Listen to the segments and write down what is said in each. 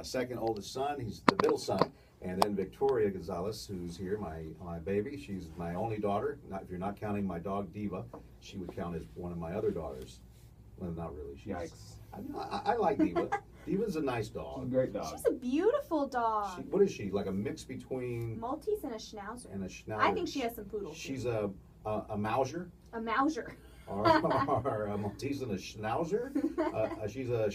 second oldest son. He's the middle son. And then Victoria Gonzalez, who's here, my baby. She's my only daughter. If you're not counting my dog Diva, she would count as one of my other daughters. Well, not really. Yikes. I like Diva. Diva's a nice dog. She's a great dog. She's a beautiful dog. What is she? Like a mix between Maltese and a Schnauzer. and a Schnauzer. I think she has some poodles. She's a Mauser. A Mauser. Or a Maltese and a Schnauzer. She's a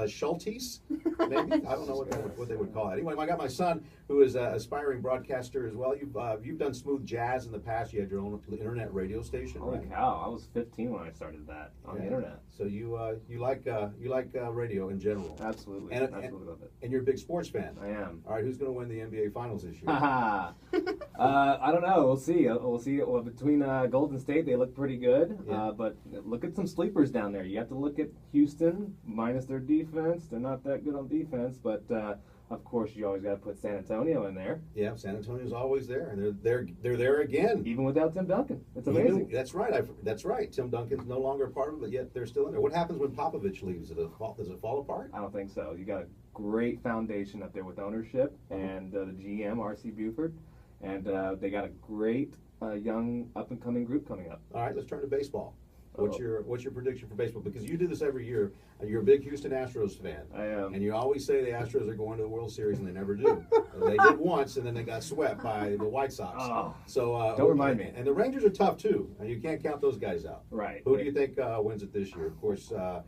Schultese, maybe. I don't know what they would call it. Anyway, I got my son, who is an aspiring broadcaster as well. You've done smooth jazz in the past. You had your own internet radio station. Holy right? cow! I was 15 when I started that on the internet. So you like radio in general. Absolutely, absolutely love it. And you're a big sports fan. I am. All right, who's going to win the NBA Finals this year? I don't know. We'll see. We'll see. Well, between Golden State, they look pretty good. Yeah. But look at some sleepers down there. You have to look at Houston, minus their defense. They're not that good on defense, but of course you always got to put San Antonio in there. Yeah, San Antonio's always there, and they're there again. Even without Tim Duncan, it's amazing. That's right. That's right. Tim Duncan's no longer a part of it, yet they're still in there. What happens when Popovich leaves? Does it fall apart? I don't think so. You got a great foundation up there with ownership and the GM R.C. Buford, and they got a great young up and coming group coming up. All right, let's turn to baseball. What's your prediction for baseball? Because you do this every year. You're a big Houston Astros fan. I am. And you always say the Astros are going to the World Series, and they never do. They did once, and then they got swept by the White Sox. Oh, so don't remind me. And the Rangers are tough too. You can't count those guys out. Right. Who do you think wins it this year? Of course, the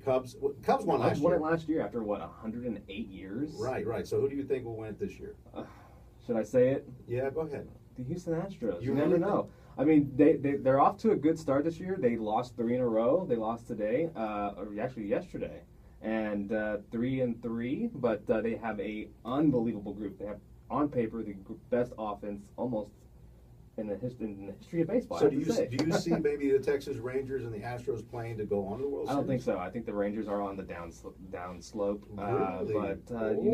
Cubs. Cubs won last year. Won it last year after what 108 years. Right. So who do you think will win it this year? Should I say it? Yeah, go ahead. The Houston Astros. You You never really know. I mean, they're off to a good start this year. They lost 3 in a row. They lost today, or actually yesterday, and 3-3. But they have a unbelievable group. They have on paper the best offense almost in the history of baseball. So do you see maybe the Texas Rangers and the Astros playing to go on to the World Series? I don't think so. I think the Rangers are on the down slope. Really? But you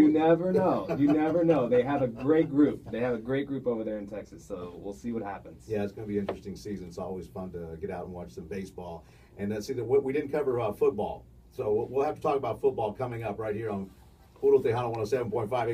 never know. You never know. They have a great group. They have a great group over there in Texas. So we'll see what happens. Yeah, it's going to be an interesting season. It's always fun to get out and watch some baseball. And see that we didn't cover football. So we'll have to talk about football coming up right here on Puro Tejano 107.5